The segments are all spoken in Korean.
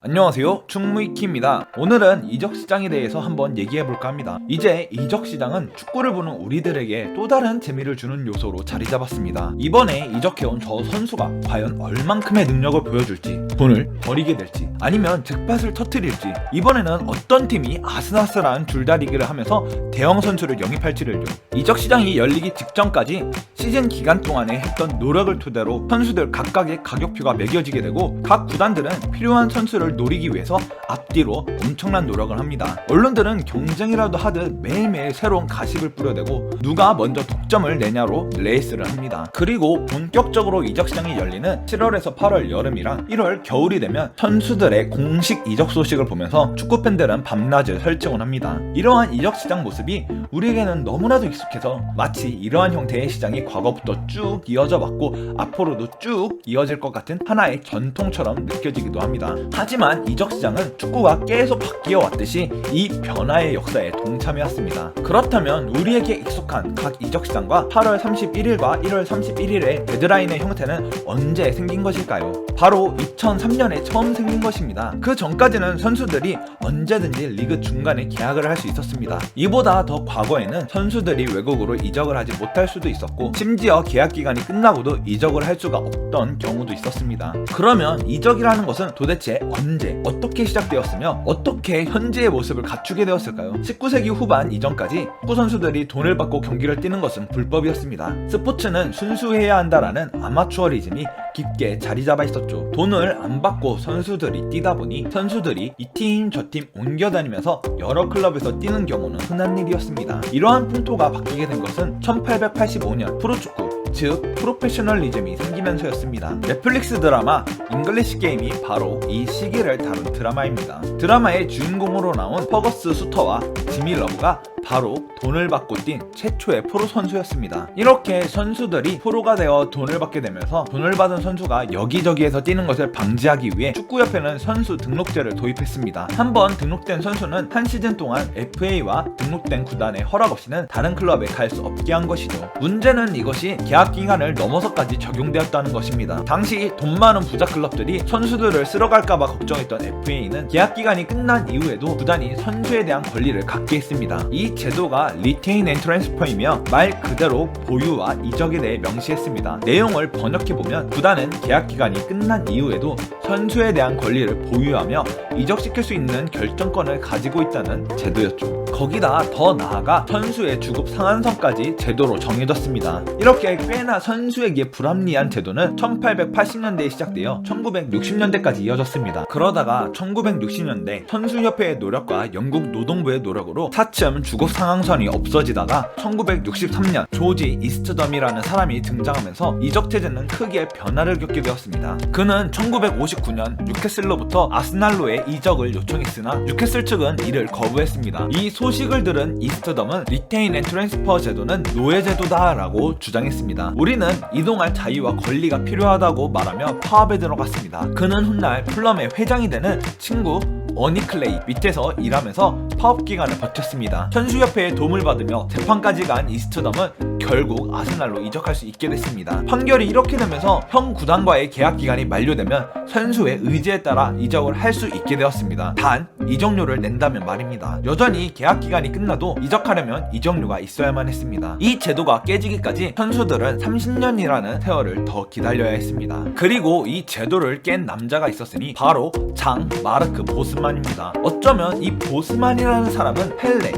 안녕하세요, 충무이키입니다. 오늘은 이적시장에 대해서 한번 얘기해볼까 합니다. 이제 이적시장은 축구를 보는 우리들에게 또 다른 재미를 주는 요소로 자리 잡았습니다. 이번에 이적해온 저 선수가 과연 얼만큼의 능력을 보여줄지, 돈을 버리게 될지, 아니면 잭팟을 터뜨릴지, 이번에는 어떤 팀이 아슬아슬한 줄다리기를 하면서 대형 선수를 영입할지를요. 이적시장이 열리기 직전까지 시즌 기간 동안에 했던 노력을 토대로 선수들 각각의 가격표가 매겨지게 되고, 각 구단들은 필요한 선수를 노리기 위해서 앞뒤로 엄청난 노력을 합니다. 언론들은 경쟁이라도 하듯 매일매일 새로운 가십을 뿌려대고 누가 먼저 독점을 내냐로 레이스를 합니다. 그리고 본격적으로 이적시장이 열리는 7월에서 8월 여름이랑 1월 겨울이 되면 선수들의 공식 이적 소식을 보면서 축구팬들은 밤낮을 설정을 합니다. 이러한 이적시장 모습이 우리에게는 너무나도 익숙해서 마치 이러한 형태의 시장이 과거부터 쭉 이어져 왔고 앞으로도 쭉 이어질 것 같은 하나의 전통처럼 느껴지기도 합니다. 하지만 이적시장은 축구가 계속 바뀌어 왔듯이 이 변화의 역사에 동참해왔습니다. 그렇다면 우리에게 익숙한 각 이적시장과 8월 31일과 1월 31일의 데드라인의 형태는 언제 생긴 것일까요? 바로 2003년에 처음 생긴 것입니다. 그 전까지는 선수들이 언제든지 리그 중간에 계약을 할 수 있었습니다. 이보다 더 과거에는 선수들이 외국으로 이적을 하지 못할 수도 있었고, 심지어 계약 기간이 끝나고도 이적을 할 수가 없던 경우도 있었습니다. 그러면 이적이라는 것은 도대체 언제, 어떻게 시작되었으며 어떻게 현재의 모습을 갖추게 되었을까요? 19세기 후반 이전까지 축구 선수들이 돈을 받고 경기를 뛰는 것은 불법이었습니다. 스포츠는 순수해야 한다라는 아마추어리즘이 깊게 자리 잡아 있었죠. 돈을 안 받고 선수들이 뛰다 보니 선수들이 이 팀 저 팀 옮겨다니면서 여러 클럽에서 뛰는 경우는 흔한 일이었습니다. 이러한 풍토가 바뀌게 된 것은 1885년 프로축구, 즉 프로페셔널리즘이 생기면서였습니다. 넷플릭스 드라마 잉글리시 게임이 바로 이 시기를 다룬 드라마입니다. 드라마의 주인공으로 나온 퍼거스 수터와 지미 러브가 바로 돈을 받고 뛴 최초의 프로 선수였습니다. 이렇게 선수들이 프로가 되어 돈을 받게 되면서 돈을 받은 선수가 여기저기에서 뛰는 것을 방지하기 위해 축구협회는 선수 등록제를 도입했습니다. 한번 등록된 선수는 한 시즌 동안 FA와 등록된 구단의 허락 없이는 다른 클럽에 갈 수 없게 한 것이죠. 문제는 이것이 계약 기간을 넘어서까지 적용되었다는 것입니다. 당시 돈 많은 부자 클럽들이 선수들을 쓸어갈까봐 걱정했던 FA는 계약 기간이 끝난 이후에도 구단이 선수에 대한 권리를 갖게 했습니다. 이 제도가 리테인 앤 트랜스퍼이며 말 그대로 보유와 이적에 대해 명시했습니다. 내용을 번역해보면 구단은 계약 기간이 끝난 이후에도 선수에 대한 권리를 보유하며 이적시킬 수 있는 결정권을 가지고 있다는 제도였죠. 거기다 더 나아가 선수의 주급 상한선까지 제도로 정해졌습니다. 이렇게 꽤나 선수에게 불합리한 제도는 1880년대에 시작되어 1960년대까지 이어졌습니다. 그러다가 1960년대 선수협회의 노력과 영국 노동부의 노력으로 차츰 주급 상한선이 없어지다가 1963년 조지 이스트덤이라는 사람이 등장하면서 이적 체제는 크게 변화를 겪게 되었습니다. 그는 1959년 뉴캐슬로부터 아스날로의 이적을 요청했으나 뉴캐슬 측은 이를 거부했습니다. 이 소식을 들은 이스트덤은 리테인 앤 트랜스퍼 제도는 노예 제도다 라고 주장했습니다. 우리는 이동할 자유와 권리가 필요하다고 말하며 파업에 들어갔습니다. 그는 훗날 풀럼의 회장이 되는 친구 어니 클레이 밑에서 일하면서 파업 기간을 버텼습니다. 선수협회의 도움을 받으며 재판까지 간 이스트덤은 결국 아스날로 이적할 수 있게 됐습니다. 판결이 이렇게 되면서 형 구단과의 계약 기간이 만료되면 선수의 의지에 따라 이적을 할 수 있게 되었습니다. 단 이적료를 낸다면 말입니다. 여전히 계약 기간이 끝나도 이적하려면 이적료가 있어야만 했습니다. 이 제도가 깨지기까지 선수들은 30년이라는 세월을 더 기다려야 했습니다. 그리고 이 제도를 깬 남자가 있었으니 바로 장 마르크 보스만입니다. 어쩌면 이 보스만이라는 사람은 펠레,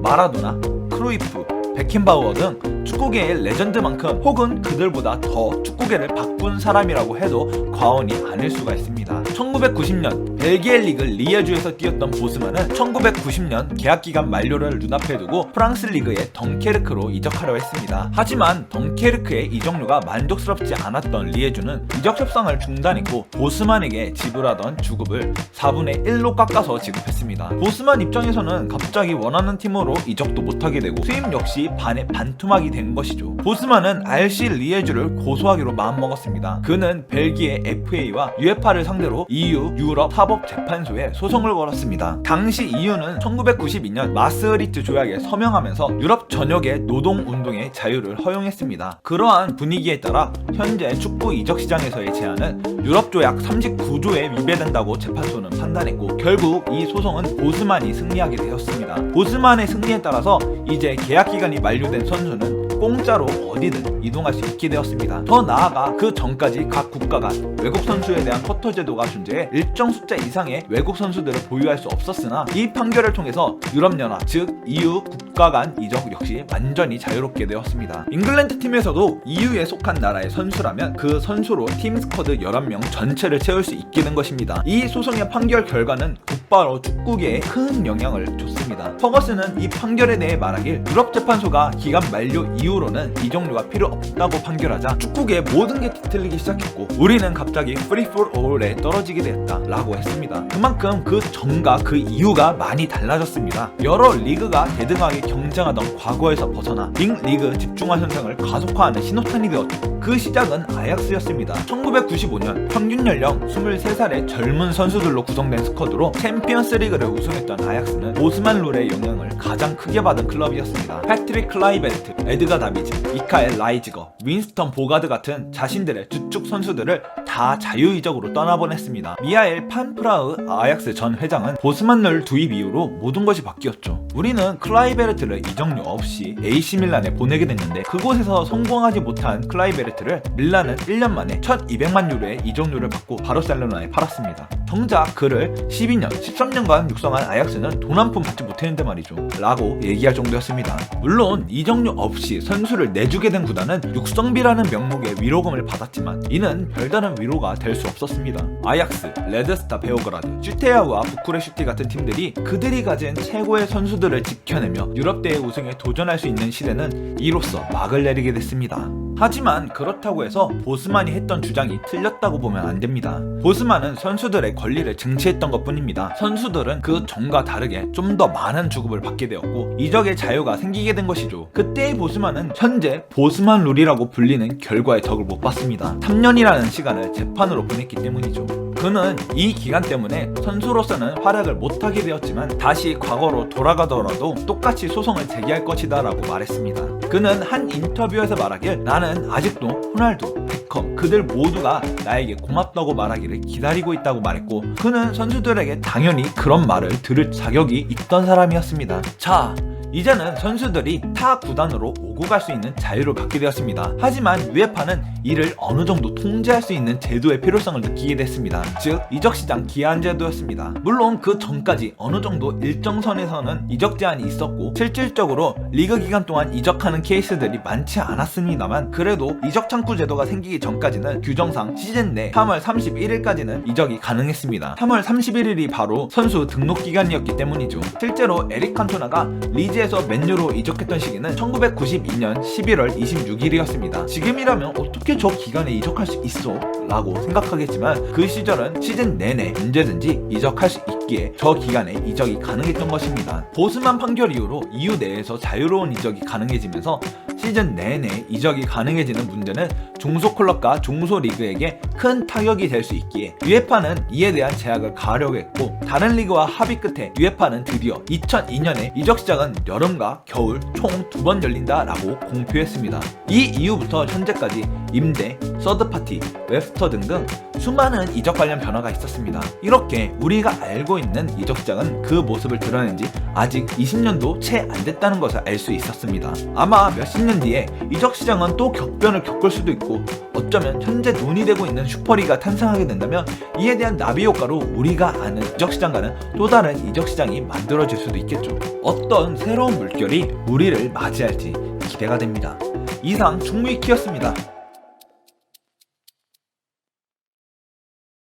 마라도나, 크루이프, 베켄바우어 등 축구계의 레전드만큼 혹은 그들보다 더 축구계를 바꾼 사람이라고 해도 과언이 아닐 수가 있습니다. 1990년 벨기에 리그 리에주에서 뛰었던 보스만은 1990년 계약기간 만료를 눈앞에 두고 프랑스 리그의 덩케르크로 이적하려 했습니다. 하지만 덩케르크의 이적료가 만족스럽지 않았던 리에주는 이적 협상을 중단했고 보스만에게 지불하던 주급을 4분의 1로 깎아서 지급했습니다. 보스만 입장에서는 갑자기 원하는 팀으로 이적도 못하게 되고 수입 역시 반에 반토막이 된 것이죠. 보스만은 RC 리에주를 고소하기로 마음먹었습니다. 그는 벨기에 FA와 UEFA를 상대로 바로 EU 유럽 사법재판소에 소송을 걸었습니다. 당시 EU는 1992년 마스리트 조약에 서명하면서 유럽 전역의 노동운동의 자유를 허용했습니다. 그러한 분위기에 따라 현재 축구 이적 시장에서의 제한은 유럽 조약 39조에 위배된다고 재판소는 판단했고, 결국 이 소송은 보스만이 승리하게 되었습니다. 보스만의 승리에 따라서 이제 계약 기간이 만료된 선수는 공짜로 어디든 이동할 수 있게 되었습니다. 더 나아가 그 전까지 각 국가가 외국 선수에 대한 쿼터 제도가 존재해 일정 숫자 이상의 외국 선수들을 보유할 수 없었으나, 이 판결을 통해서 유럽연합 즉 EU 국가 간 이적 역시 완전히 자유롭게 되었습니다. 잉글랜드 팀에서도 EU에 속한 나라의 선수라면 그 선수로 팀 스쿼드 11명 전체를 채울 수 있게 된 것입니다. 이 소송의 판결 결과는 곧바로 축구계에 큰 영향을 줬습니다. 퍼거슨은 이 판결에 대해 말하길, 유럽 재판소가 기간 만료 이후로는 이적료가 필요 없다고 판결하자 축구계의 모든 게 뒤틀리기 시작했고, 우리는 갑자기 free for all에 떨어지게 됐다 라고 했습니다. 그만큼 그 전과 그 이유가 많이 달라졌습니다. 여러 리그가 대등하게 경쟁하던 과거에서 벗어나 빅리그 집중화 현상을 가속화하는 신호탄이 되었죠. 그 시작은 아약스였습니다. 1995년 평균 연령 23살의 젊은 선수들로 구성된 스쿼드로 챔피언스 리그를 우승했던 아약스는 보스만 룰의 영향을 가장 크게 받은 클럽이었습니다. 패트릭 클라이베르트, 에드가 다비즈, 미카엘 라이지거, 윈스턴 보가드 같은 자신들의 주축 선수들을 다 자유이적으로 떠나보냈습니다. 미하엘 판프라흐 아약스 전 회장은 보스만 룰 도입 이후로 모든 것이 바뀌었죠. 우리는 클라이베르트를 이적료 없이 AC 밀란에 보내게 됐는데, 그곳에서 성공하지 못한 클라이베르트를 밀란은 1년 만에 1200만 유로의 이적료를 받고 바르셀로나에 팔았습니다. 정작 그를 12년, 13년간 육성한 아약스는 돈 한 푼 받지 못했는데 말이죠 라고 얘기할 정도였습니다. 물론 이적료 없이 선수를 내주게 된 구단은 육성비라는 명목의 위로금을 받았지만, 이는 별다른 위로가 될 수 없었습니다. 아약스, 레드스타 베오그라드, 슈테아와 부쿠레슈티 같은 팀들이 그들이 가진 최고의 선수들을 지켜내며 유럽대회 우승에 도전할 수 있는 시대는 이로써 막을 내리게 됐습니다. 하지만 그렇다고 해서 보스만이 했던 주장이 틀렸다고 보면 안 됩니다. 보스만은 선수들의 권리를 증치했던 것 뿐입니다. 선수들은 그 전과 다르게 좀 더 많은 주급을 받게 되었고, 이적의 자유가 생기게 된 것이죠. 그때의 보스만은 현재 보스만 룰이라고 불리는 결과의 덕을 못 봤습니다. 3년이라는 시간을 재판으로 보냈기 때문이죠. 그는 이 기간 때문에 선수로서는 활약을 못하게 되었지만, 다시 과거로 돌아가더라도 똑같이 소송을 제기할 것이다 라고 말했습니다. 그는 한 인터뷰에서 말하길, 나는 아직도 호날두, 베컴 그들 모두가 나에게 고맙다고 말하기를 기다리고 있다고 말했고, 그는 선수들에게 당연히 그런 말을 들을 자격이 있던 사람이었습니다. 자, 이제는 선수들이 타 구단으로 오고 갈 수 있는 자유를 갖게 되었습니다. 하지만 UEFA는 이를 어느 정도 통제할 수 있는 제도의 필요성을 느끼게 됐습니다. 즉, 이적시장 기한 제도였습니다. 물론 그 전까지 어느 정도 일정선에서는 이적 제한이 있었고, 실질적으로 리그 기간 동안 이적하는 케이스들이 많지 않았습니다만, 그래도 이적 창구 제도가 생기기 전까지는 규정상 시즌 내 3월 31일까지는 이적이 가능했습니다. 3월 31일이 바로 선수 등록 기간이었기 때문이죠. 실제로 에릭 칸토나가 리즈에서 맨유로 이적했던 시기는 1992년 11월 26일이었습니다. 지금이라면 어떻게 저 기간에 이적할 수 있어? 라고 생각하겠지만, 그 시절은 시즌 내내 언제든지 이적할 수 있기에 저 기간에 이적이 가능했던 것입니다. 보스만 판결 이후로 EU 내에서 자유로운 이적이 가능해지면서 시즌 내내 이적이 가능해지는 문제는 중소클럽과 중소리그에게 큰 타격이 될 수 있기에 UEFA는 이에 대한 제약을 가하려고 했고, 다른 리그와 합의 끝에 UEFA는 드디어 2002년에 이적 시장은 여름과 겨울 총 2번 열린다라고 공표했습니다. 이 이후부터 현재까지 임대, 서드파티, 웹스터 등등 수많은 이적 관련 변화가 있었습니다. 이렇게 우리가 알고 있는 이적 시장은 그 모습을 드러낸 지 아직 20년도 채 안 됐다는 것을 알 수 있었습니다. 아마 몇십 년 뒤에 이적 시장은 또 격변을 겪을 수도 있고, 어쩌면 현재 논의되고 있는 슈퍼리가 탄생하게 된다면 이에 대한 나비 효과로 우리가 아는 이적 시장과는 또 다른 이적 시장이 만들어질 수도 있겠죠. 어떤 새로운 물결이 우리를 맞이할지 기대가 됩니다. 이상 충무이키였습니다.